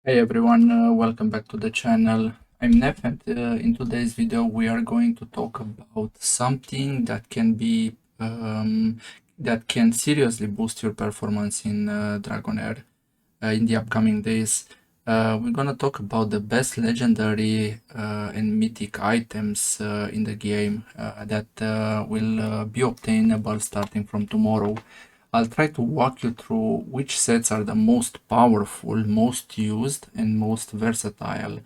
Hey everyone, welcome back to the channel. I'm Nef, and in today's video we are going to talk about something that can seriously boost your performance in Dragonheir in the upcoming days. We're gonna talk about the best legendary and mythic items in the game that will be obtainable starting from tomorrow. I'll try to walk you through which sets are the most powerful, most used, and most versatile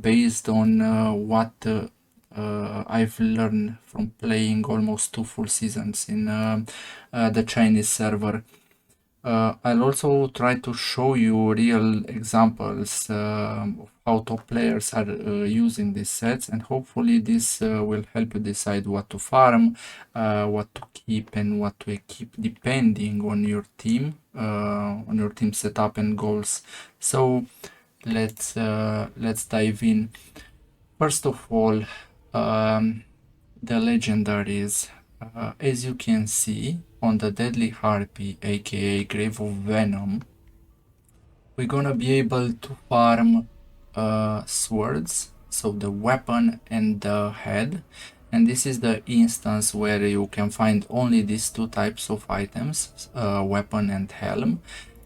based on what I've learned from playing almost 2 full seasons in the Chinese server. I'll also try to show you real examples of how top players are using these sets, and hopefully this will help you decide what to farm, what to keep, and what to keep depending on your team setup and goals. So let's dive in. First of all, the legendaries. As you can see on the Deadly Harpy, aka Grave of Venom, we're gonna be able to farm swords, so the weapon and the head. And this is the instance where you can find only these two types of items, weapon and helm.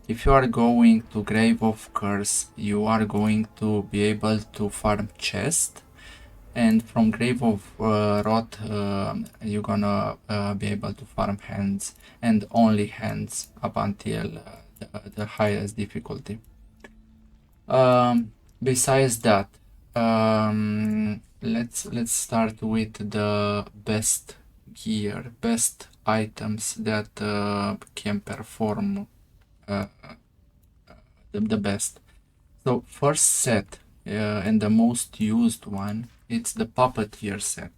If you are going to Grave of Curse, you are going to be able to farm chest, and from Grave of Rot you're gonna be able to farm hands, and only hands up until the highest difficulty. Besides that, let's start with the best gear, best items that can perform the best. So first set, and the most used one, it's the Puppeteer set.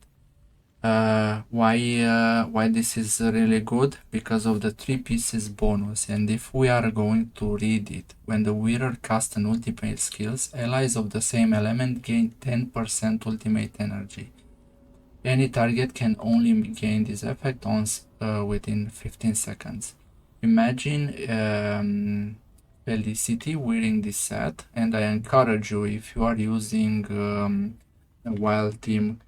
Why this is really good? Because of the 3 pieces bonus, and if we are going to read it, when the wearer casts an ultimate skills, allies of the same element gain 10% ultimate energy. Any target can only gain this effect once within 15 seconds. Imagine Felicity wearing this set, and I encourage you, if you are using a wild team,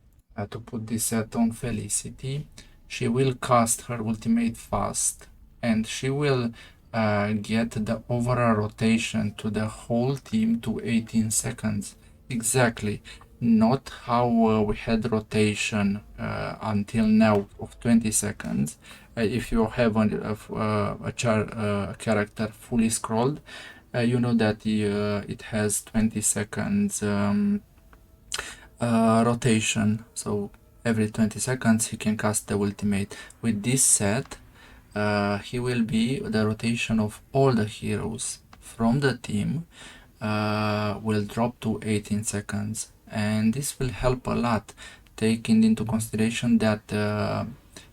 to put this set on Felicity. She will cast her ultimate fast, and she will get the overall rotation to the whole team to 18 seconds. Exactly. Not how we had rotation until now of 20 seconds. If you have a character fully scrolled, you know that it has 20 seconds rotation. So every 20 seconds he can cast the ultimate. With this set, he will be the rotation of all the heroes from the team will drop to 18 seconds, and this will help a lot, taking into consideration that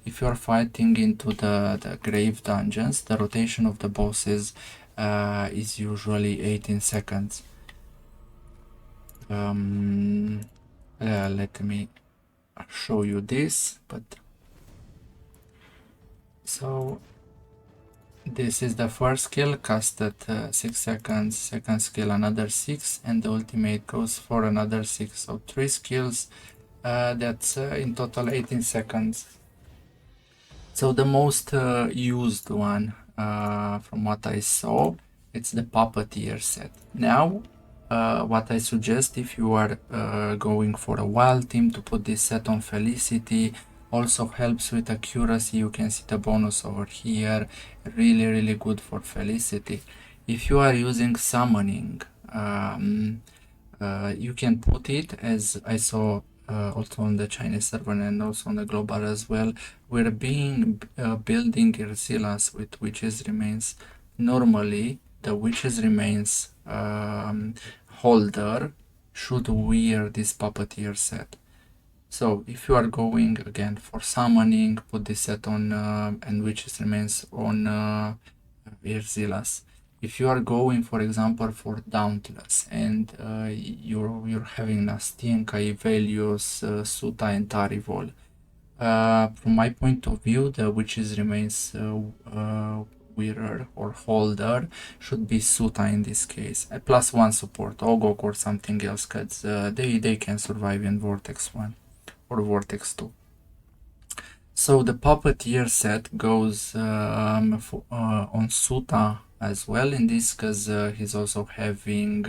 if you are fighting into the grave dungeons, the rotation of the bosses is usually 18 seconds. Let me show you this, but so this is the first skill, cast at 6 seconds, second skill another 6, and the ultimate goes for another 6. So 3 skills, that's in total 18 seconds. So the most used one, from what I saw, it's the Puppeteer set. Now, what I suggest, if you are going for a wild team, to put this set on Felicity. Also helps with accuracy. You can see the bonus over here. Really good for Felicity. If you are using summoning, you can put it, as I saw also on the Chinese server and also on the global as well. We're building Irsilas with Witches Remains. Normally, the Witches Remains holder should wear this Puppeteer set. So if you are going again for summoning, put this set on and Witches Remains on Irsilas. If you are going, for example, for Dauntless, and you're having Nastienka, Ivelios, Suta, and Tarivol, from my point of view, the Witches Remains wearer or holder should be Suta in this case. A +1 support, Ogok or something else, because they can survive in Vortex 1 or Vortex 2. So the Puppeteer set goes on Suta as well in this, because he's also having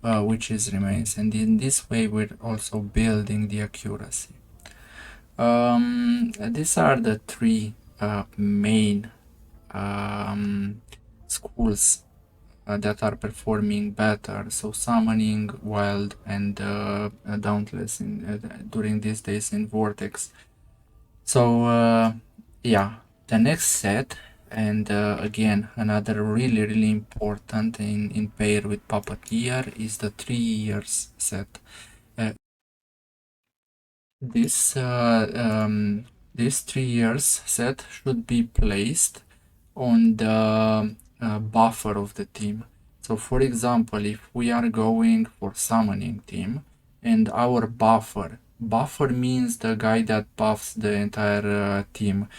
Witch's Remains, and in this way we're also building the accuracy. These are the three main schools that are performing better. So summoning, wild, and dauntless during these days in Vortex. So yeah, the next set, and again another really important in pair with Puppeteer, is the 3 years set. This 3 years set should be placed on the buffer of the team. So for example, if we are going for summoning team and our buffer means the guy that buffs the entire team.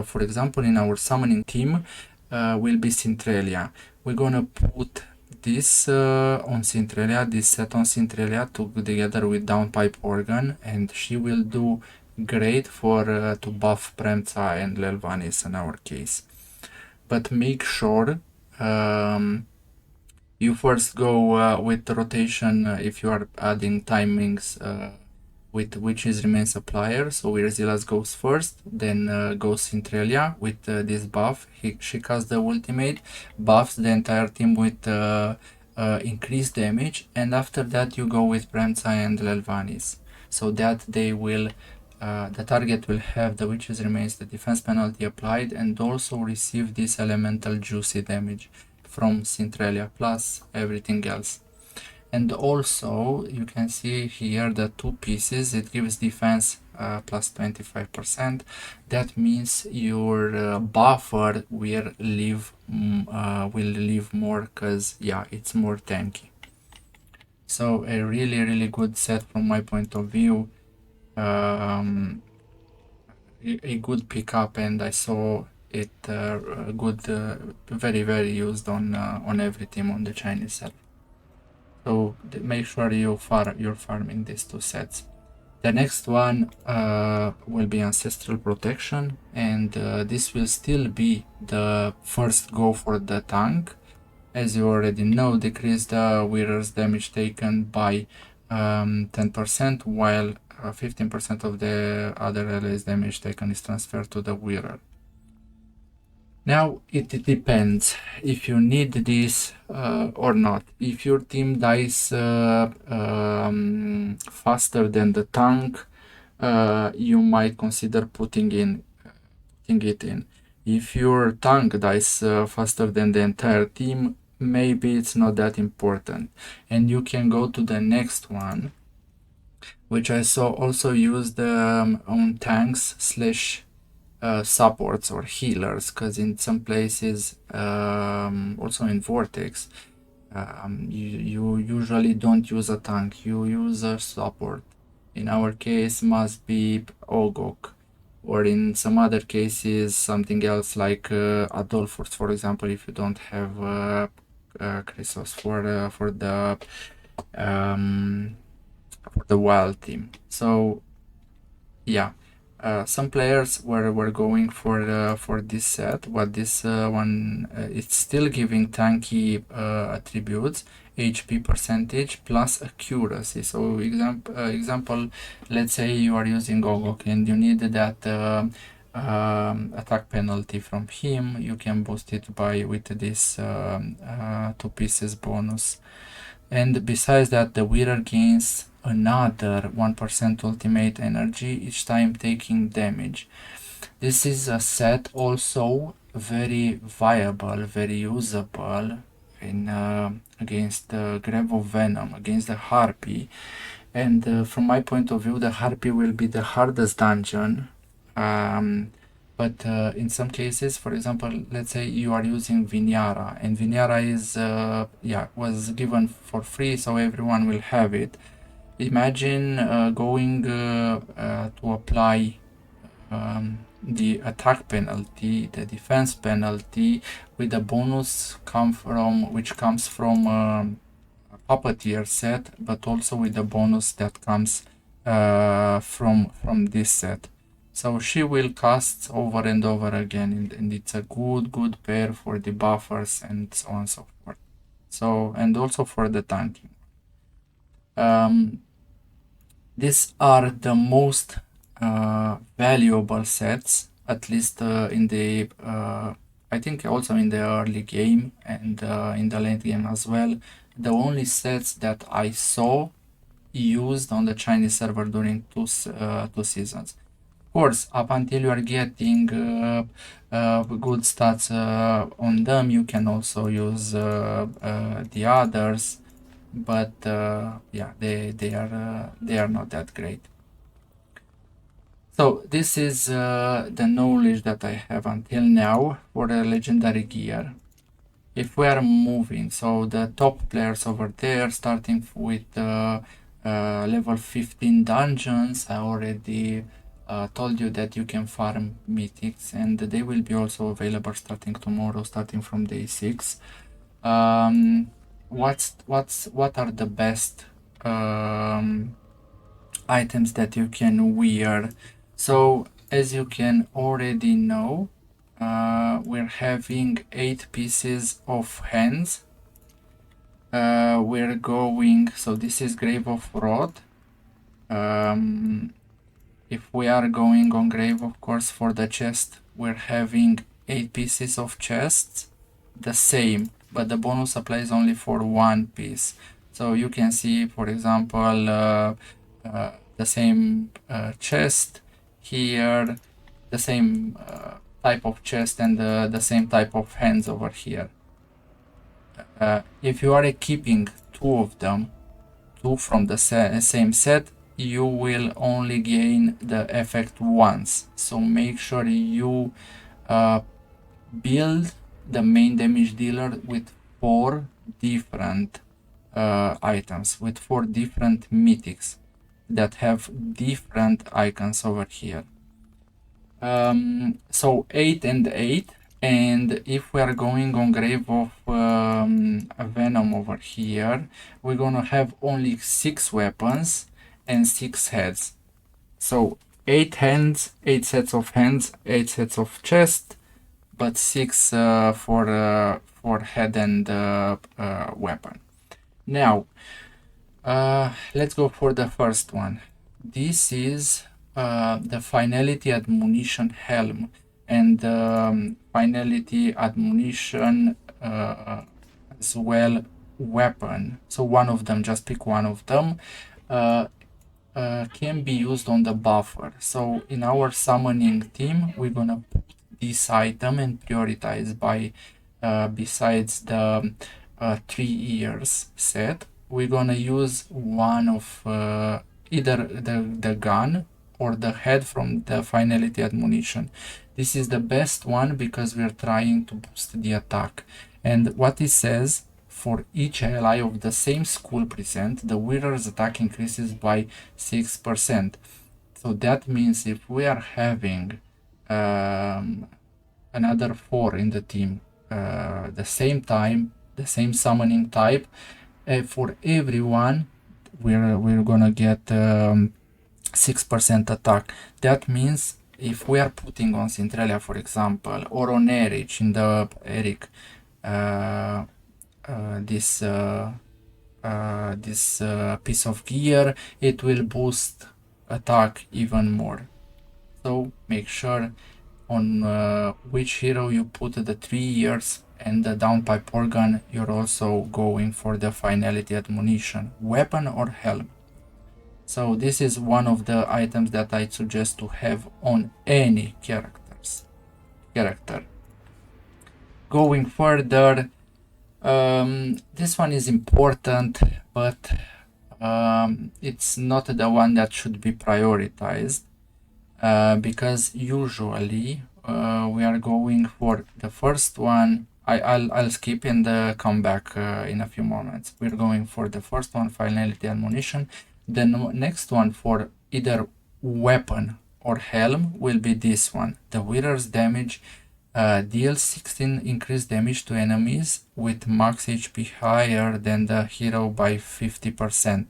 For example, in our summoning team will be Centralia. We're gonna put this on Centralia, this set on Centralia together with Downpipe Organ, and she will do great for to buff Premca and Lelvanis in our case. But make sure you first go with the rotation if you are adding timings with Witch's Remain Supplier. So Virzilas goes first, then goes Centralia with this buff. She casts the ultimate, buffs the entire team with increased damage, and after that you go with Premca and Lelvanis, so that they will the target will have the Witch's Remains, the defense penalty applied, and also receive this elemental juicy damage from Centralia plus everything else. And also you can see here the 2 pieces, it gives defense plus 25%. That means your buffer will live more, because yeah, it's more tanky. So a really good set from my point of view. A good pickup, and I saw it good, very used on every team on the Chinese set. So make sure you're farming these 2 sets. The next one will be Ancestral Protection, and this will still be the first go for the tank. As you already know, decrease the wearer's damage taken by 10%, while 15% of the other allies' damage taken is transferred to the wearer. Now it depends if you need this or not. If your team dies faster than the tank, you might consider putting it in. If your tank dies faster than the entire team, maybe it's not that important, and you can go to the next one, which I saw also used on tanks / supports or healers, because in some places, also in Vortex, you usually don't use a tank, you use a support. In our case must be Ogok, or in some other cases something else like Adolphus, for example, if you don't have Chrysos for the wild team. So yeah, some players were going for this set, but this one it's still giving tanky attributes, HP percentage plus accuracy. So example, let's say you are using Ogok and you need that attack penalty from him, you can boost it with this 2 pieces bonus. And besides that, the wearer gains another 1% ultimate energy each time taking damage. This is a set also very viable, very usable in against the Grave of Venom, against the Harpy. And from my point of view, the Harpy will be the hardest dungeon. But in some cases, for example, let's say you are using Vinyara, and Vinyara is was given for free, so everyone will have it. Imagine going to apply the attack penalty, the defense penalty, with the bonus which comes from a Puppeteer set, but also with the bonus that comes from this set. So she will cast over and over again, and it's a good pair for the buffers and so on and so forth. So, and also for the tanking. These are the most valuable sets, at least in the I think also in the early game and in the late game as well. The only sets that I saw used on the Chinese server during two seasons. Of course, up until you are getting good stats on them, you can also use the others, but yeah, they are not that great. So this is the knowledge that I have until now for the legendary gear. If we are moving, so the top players over there, starting with level 15 dungeons, I already told you that you can farm mythics, and they will be also available starting tomorrow, starting from day 6. What are the best items that you can wear? So as you can already know, we're having 8 pieces of hands. We're going, so this is Grave of Wrath. If we are going on Grave, of course, for the chest, we're having 8 pieces of chests, the same, but the bonus applies only for 1 piece. So you can see, for example, the same chest here, the same type of chest, and the same type of hands over here. If you are equipping 2 of them, 2 from the same set, you will only gain the effect once. So make sure you build the main damage dealer with 4 different items, with 4 different mythics that have different icons over here. So 8 and 8, and if we are going on Grave of Venom over here, we're gonna have only 6 weapons and 6 heads. So 8 hands, 8 sets of hands, 8 sets of chest, but 6 for head and weapon. Now, let's go for the first one. This is the Finality Admonition Helm and Finality Admonition as well weapon. So one of them, just pick one of them, can be used on the buffer. So in our summoning team, we're gonna put this item and prioritize by besides the 3 years set, we're gonna use one of either the gun or the head from the Finality Admonition. This is the best one because we're trying to boost the attack. And what it says, for each ally of the same school present, the wearer's attack increases by 6%. So that means if we are having another 4 in the team, the same time, the same summoning type, for everyone, we're gonna get 6% attack. That means if we are putting on Centralia, for example, or on Eric in the Eric, this piece of gear, it will boost attack even more. So make sure on which hero you put the 3 years and the downpipe organ, you're also going for the Finality Admonition, weapon or helm. So this is one of the items that I suggest to have on any character. Going further, this one is important, but it's not the one that should be prioritized, because usually we are going for the first one. I'll skip and come back in a few moments. We're going for the first one, Finality Admonition. The next one for either weapon or helm will be this one. The Wither's damage deals 16 increased damage to enemies with max HP higher than the hero by 50%.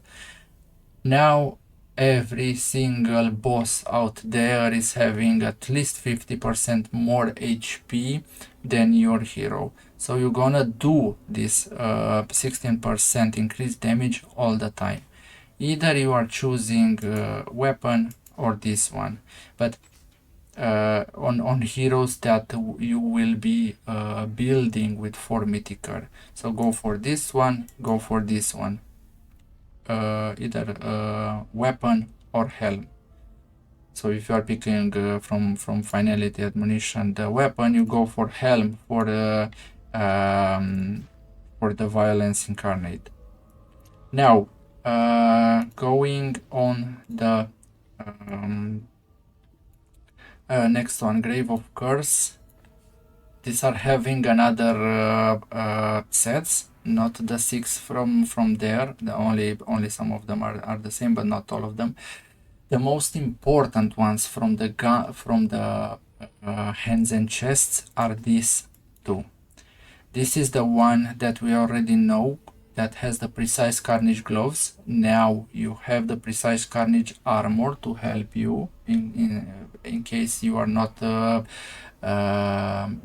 Now every single boss out there is having at least 50% more HP than your hero. So you're gonna do this 16% increased damage all the time. Either you are choosing weapon or this one, but on heroes that you will be building with 4 mythical. So go for this one, go for this one. Either weapon or helm. So if you are picking from finality admonition the weapon, you go for helm for the violence incarnate. Now going on the next one, Grave of Curse. These are having another sets, not the 6 from there. Only some of them are the same, but not all of them. The most important ones from the hands and chests are these two. This is the one that we already know, that has the Precise Carnage gloves. Now you have the Precise Carnage armor to help you in case you are not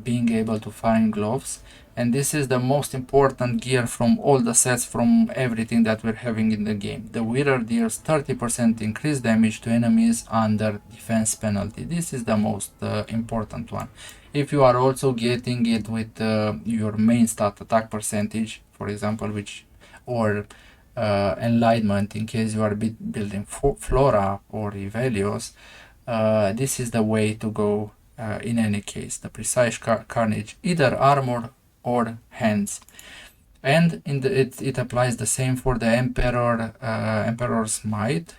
being able to find gloves. And this is the most important gear from all the sets, from everything that we're having in the game. The Wither deals 30% increased damage to enemies under defense penalty. This is the most important one. If you are also getting it with your main stat attack percentage, for example, or enlightenment, in case you are building Flora or Ivelios, this is the way to go in any case. The Precise Carnage, either armor or hands. And it applies the same for the Emperor's Might.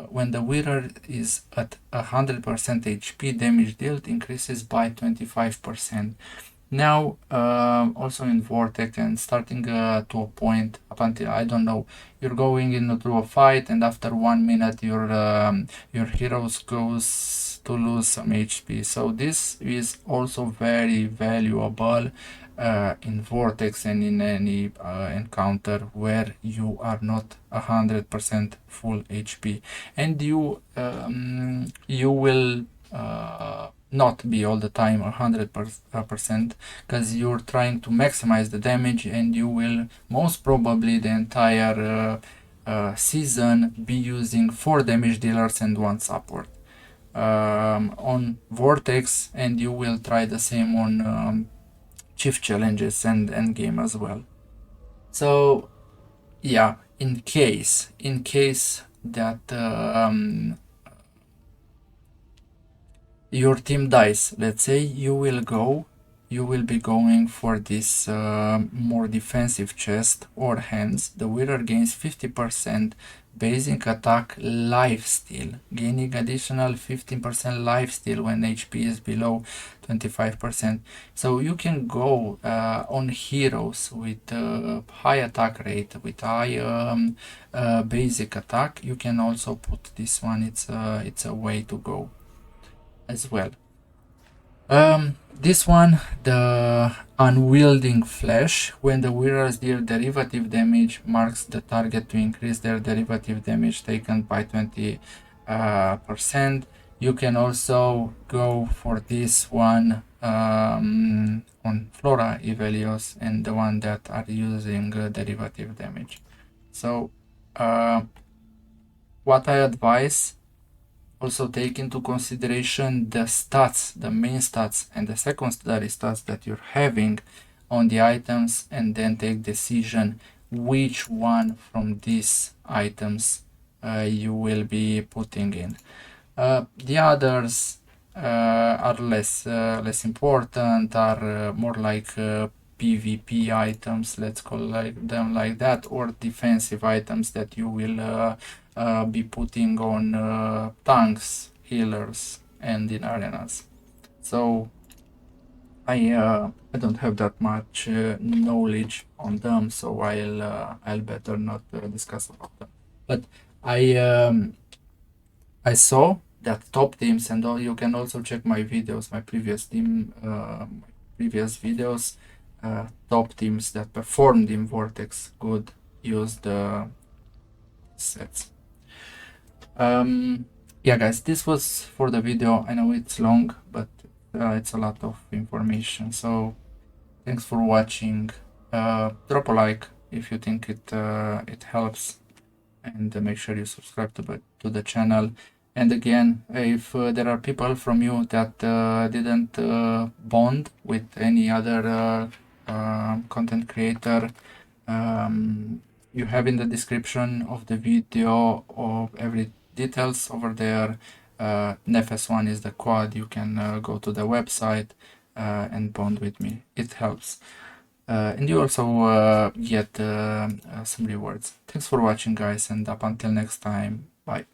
When the Wither is at 100% HP, damage dealt increases by 25%. Now also in Vortex, and starting to a point up until, I don't know, you're going into a fight, and after 1 minute your heroes goes to lose some HP. So this is also very valuable in Vortex and in any encounter where you are not 100% full HP, and you will not be all the time 100%, because you're trying to maximize the damage, and you will most probably the entire season be using 4 damage dealers and 1 support on Vortex, and you will try the same on Chief challenges and endgame as well. So yeah, in case that your team dies, let's say, you will be going for this more defensive chest or hands. The Wither gains 50% basic attack lifesteal, gaining additional 15% lifesteal when HP is below 25%. So you can go on heroes with high attack rate, with high basic attack. You can also put this one. It's a way to go as well. This one, the Unwielding Flesh. When the Wither's deal derivative damage, marks the target to increase their derivative damage taken by 20%. You can also go for this one on Flora, Ivelios, and the one that are using derivative damage. So what I advise, also take into consideration the stats, the main stats and the secondary stats that you're having on the items, and then take decision which one from these items you will be putting in. The others are less important, are more like PvP items, let's call them like that, or defensive items that you will be putting on tanks, healers, and in arenas. So I don't have that much knowledge on them, so I'll better not discuss about them. But I saw that top teams, and you can also check my videos, my previous previous videos. Top teams that performed in Vortex could use the sets. Yeah, guys, this was for the video. I know it's long, but it's a lot of information. So thanks for watching. Drop a like if you think it helps, and make sure you subscribe to the channel. And again, if there are people from you that didn't bond with any other content creator, you have in the description of the video of every details over there. Nefes1 is the quad. You can go to the website and bond with me. It helps. And you also get some rewards. Thanks for watching, guys, and up until next time, bye.